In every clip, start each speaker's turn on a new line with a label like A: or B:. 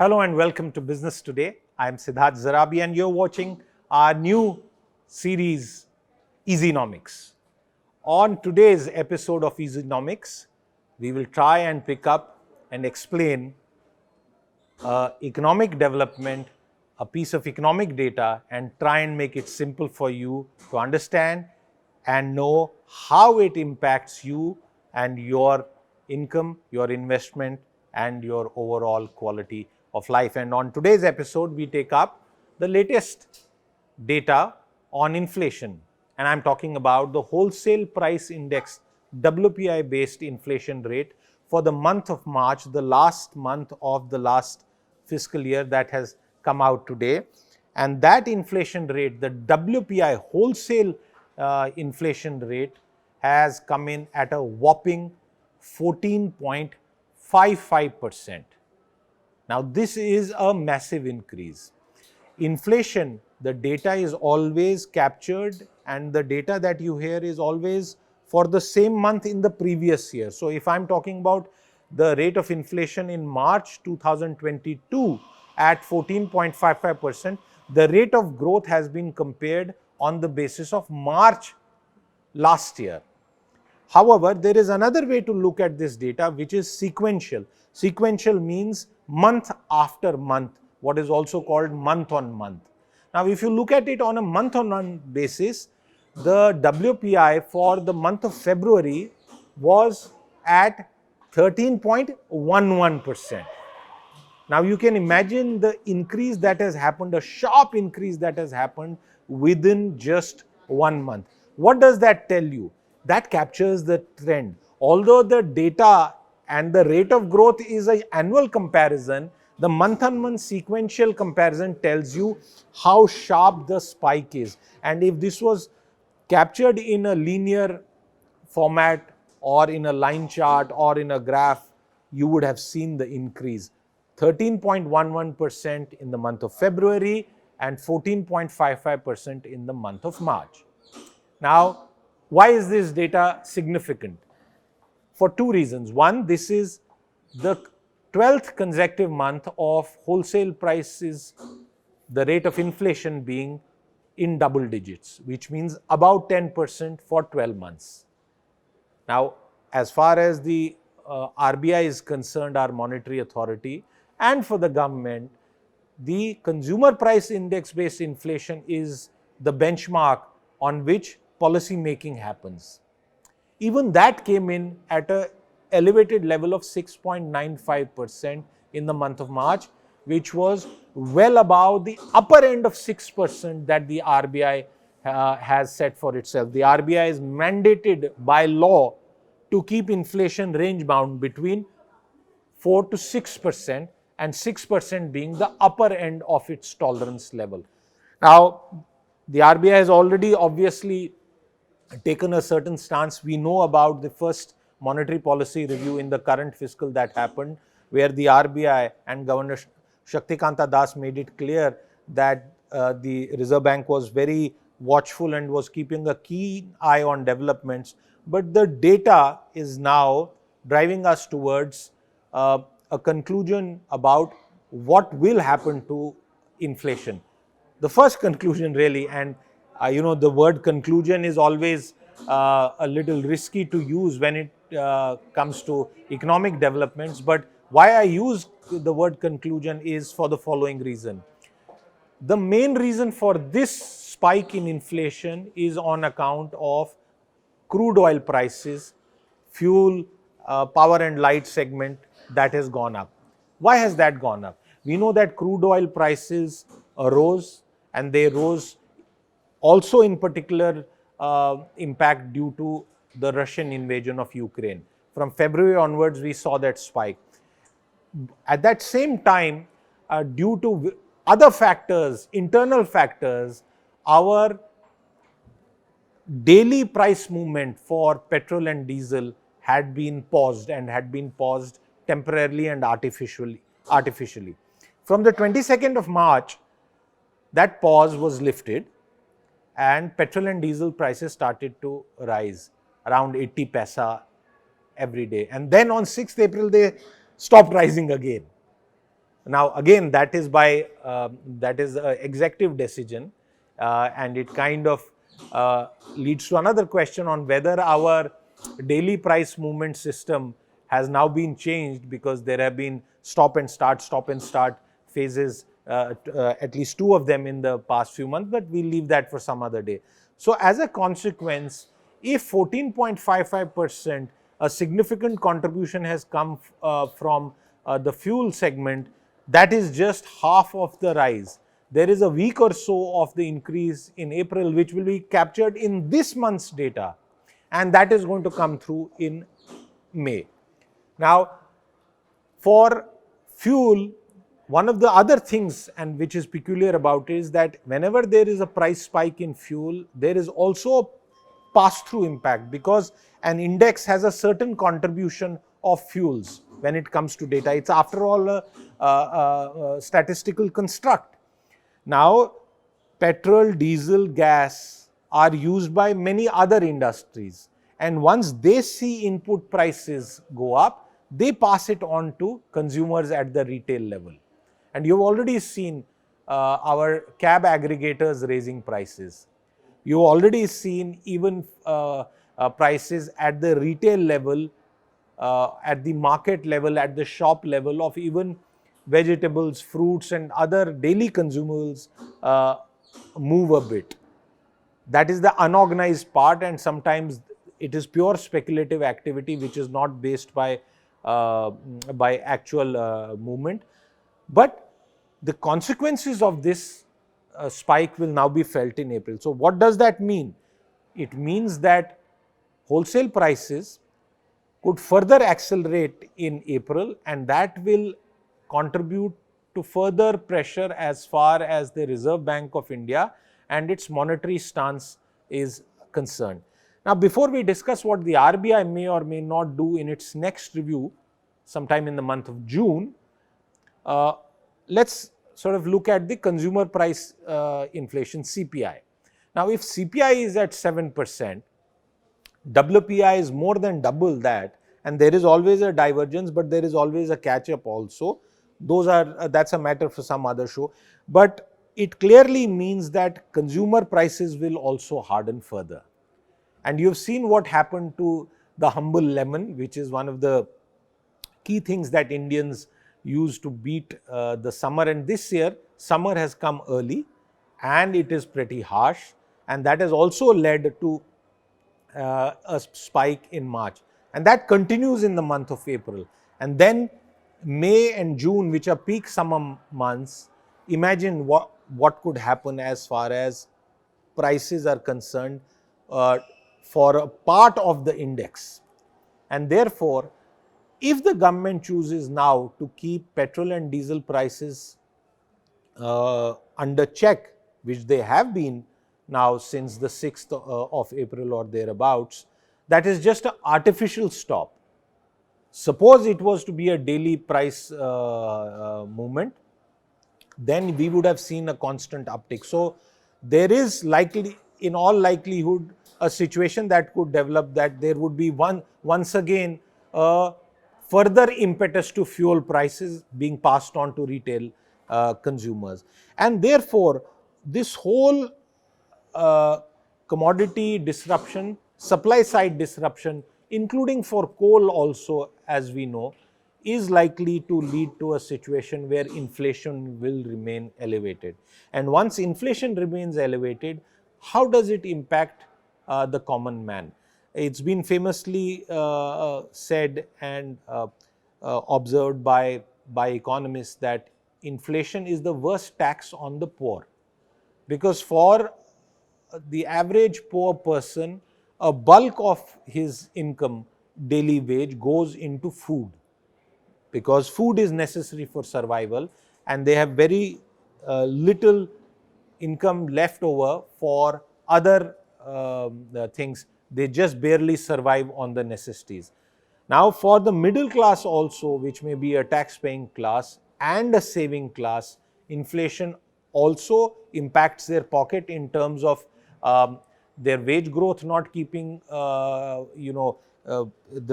A: Hello and welcome to Business Today. I am Siddharth Zarabi and you're watching our new series, Easynomics. On today's episode of Easynomics, we will try and pick up and explain economic development, a piece of economic data, and try and make it simple for you to understand and know how it impacts you and your income, your investment, and your overall quality of life. And on today's episode, we take up the latest data on inflation. And I'm talking about the wholesale price index, WPI based inflation rate for the month of March, the last month of the last fiscal year that has come out today. And that inflation rate, the WPI wholesale inflation rate, has come in at a whopping 14.55%. Now, this is a massive increase. Inflation, the data is always captured and the data that you hear is always for the same month in the previous year. So, if I'm talking about the rate of inflation in March 2022 at 14.55%, the rate of growth has been compared on the basis of March last year. However, there is another way to look at this data, which is sequential. Sequential means month after month, what is also called month on month. Now, if you look at it on a month on month basis, the WPI for the month of February was at 13.11%. Now, you can imagine the increase that has happened, a sharp increase that has happened within just 1 month. What does that tell you? That captures the trend. Although the data and the rate of growth is an annual comparison, the month-on-month sequential comparison tells you how sharp the spike is. And if this was captured in a linear format or in a line chart or in a graph, you would have seen the increase. 13.11% in the month of February and 14.55% in the month of March. Now, why is this data significant? For two reasons. One, this is the 12th consecutive month of wholesale prices, the rate of inflation being in double digits, which means about 10% for 12 months. Now, as far as the RBI is concerned, our monetary authority, and for the government, the consumer price index based inflation is the benchmark on which policy making happens. Even that came in at an elevated level of 6.95% in the month of March, which was well above the upper end of 6% that the RBI has set for itself. The RBI is mandated by law to keep inflation range bound between 4 to 6%, and 6% being the upper end of its tolerance level. Now, the RBI has already obviously taken a certain stance. We know about the first monetary policy review in the current fiscal that happened, where the RBI and Governor Shaktikanta Das made it clear that the Reserve Bank was very watchful and was keeping a keen eye on developments. But the data is now driving us towards a conclusion about what will happen to inflation. The first conclusion really, and the word conclusion is always a little risky to use when it comes to economic developments. But why I use the word conclusion is for the following reason. The main reason for this spike in inflation is on account of crude oil prices, fuel, power and light segment that has gone up. Why has that gone up? We know that crude oil prices rose, and they rose also in particular impact due to the Russian invasion of Ukraine. From February onwards, we saw that spike. At that same time, due to other factors, internal factors, our daily price movement for petrol and diesel had been paused, and had been paused temporarily and artificially. From the 22nd of March, that pause was lifted and petrol and diesel prices started to rise around 80 paisa every day. And then on 6th April, they stopped rising again. Now again, that is by that is an executive decision, and it kind of leads to another question on whether our daily price movement system has now been changed, because there have been stop and start phases, at least two of them in the past few months, but we'll leave that for some other day. So as a consequence, if 14.55%, a significant contribution has come from the fuel segment, that is just half of the rise. There is a week or so of the increase in April, which will be captured in this month's data, and that is going to come through in May. Now, for fuel, one of the other things, and which is peculiar about it, is that whenever there is a price spike in fuel, there is also a pass-through impact, because an index has a certain contribution of fuels when it comes to data. It's after all a statistical construct. Now, petrol, diesel, gas are used by many other industries, and once they see input prices go up, they pass it on to consumers at the retail level. And you've already seen our cab aggregators raising prices. You've already seen even prices at the retail level, at the market level, at the shop level of even vegetables, fruits, and other daily consumables move a bit. That is the unorganized part, and sometimes it is pure speculative activity which is not based by actual movement. But the consequences of this spike will now be felt in April. So what does that mean? It means that wholesale prices could further accelerate in April, and that will contribute to further pressure as far as the Reserve Bank of India and its monetary stance is concerned. Now, before we discuss what the RBI may or may not do in its next review sometime in the month of June, let's sort of look at the consumer price inflation, CPI. Now, if CPI is at 7%, WPI is more than double that, and there is always a divergence, but there is always a catch-up also. That's a matter for some other show. But it clearly means that consumer prices will also harden further. And you've seen what happened to the humble lemon, which is one of the key things that Indians use to beat the summer. And this year, summer has come early and it is pretty harsh. And that has also led to a spike in March. And that continues in the month of April. And then May and June, which are peak summer months, imagine what could happen as far as prices are concerned for a part of the index. And therefore, if the government chooses now to keep petrol and diesel prices under check, which they have been now since the 6th of April or thereabouts, that is just an artificial stop. Suppose it was to be a daily price movement, then we would have seen a constant uptick. So there is likely, in all likelihood, a situation that could develop that there would be once again further impetus to fuel prices being passed on to retail consumers. And therefore, this whole commodity disruption, supply side disruption, including for coal also, as we know, is likely to lead to a situation where inflation will remain elevated. And once inflation remains elevated, how does it impact the common man? It's been famously said and observed by economists that inflation is the worst tax on the poor, because for the average poor person, a bulk of his income, daily wage, goes into food, because food is necessary for survival, and they have very little income left over for other things. They just barely survive on the necessities. Now, for the middle class also, which may be a tax-paying class and a saving class, inflation also impacts their pocket in terms of their wage growth not keeping the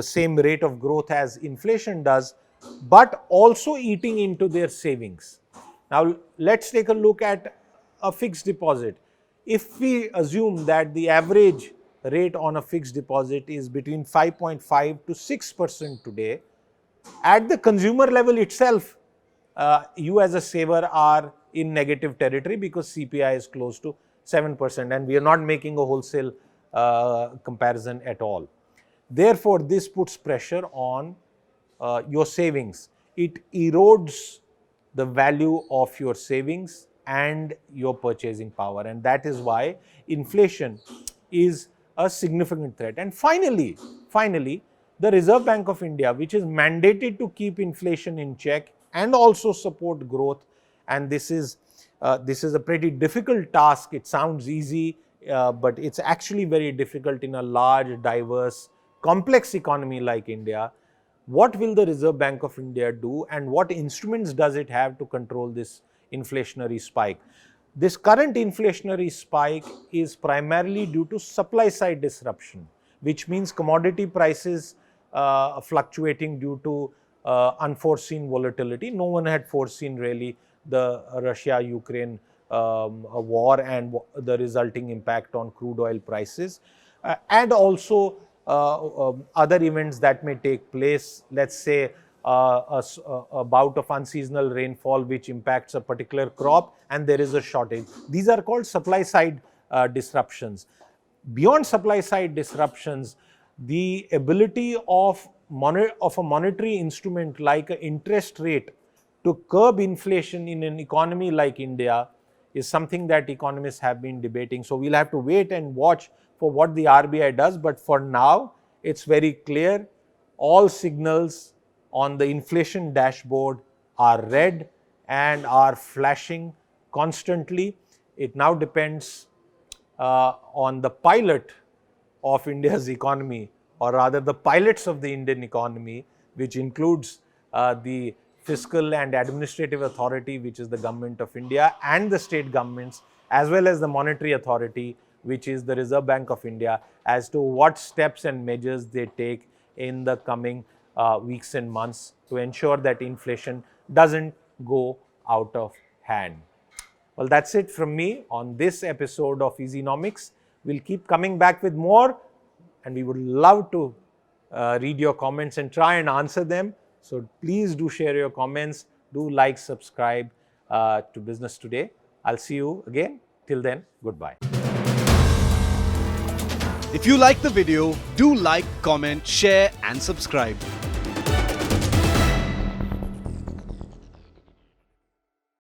A: same rate of growth as inflation does, but also eating into their savings. Now, let's take a look at a fixed deposit. If we assume that the average rate on a fixed deposit is between 5.5 to 6% today, at the consumer level itself, you as a saver are in negative territory because CPI is close to 7%, and we are not making a wholesale comparison at all. Therefore, this puts pressure on your savings. It erodes the value of your savings and your purchasing power, and that is why inflation is a significant threat. And finally, the Reserve Bank of India, which is mandated to keep inflation in check and also support growth, and this is a pretty difficult task. It sounds easy, but it's actually very difficult in a large, diverse, complex economy like India. What will the Reserve Bank of India do, and what instruments does it have to control this inflationary spike? This current inflationary spike is primarily due to supply side disruption, which means commodity prices fluctuating due to unforeseen volatility. No one had foreseen really the Russia-Ukraine war and the resulting impact on crude oil prices, and also other events that may take place. Let's say a bout of unseasonal rainfall which impacts a particular crop and there is a shortage. These are called supply side disruptions. Beyond supply side disruptions, the ability of a monetary instrument like an interest rate to curb inflation in an economy like India is something that economists have been debating. So we'll have to wait and watch for what the RBI does. But for now, it's very clear. All signals on the inflation dashboard are red and are flashing constantly. It now depends on the pilot of India's economy, or rather the pilots of the Indian economy, which includes the fiscal and administrative authority, which is the government of India, and the state governments, as well as the monetary authority, which is the Reserve Bank of India, as to what steps and measures they take in the coming weeks and months to ensure that inflation doesn't go out of hand. Well, that's it from me on this episode of Easynomics. We'll keep coming back with more, and we would love to read your comments and try and answer them. So please do share your comments. Do like, subscribe to Business Today. I'll see you again. Till then, goodbye.
B: If you like the video, do like, comment, share and subscribe.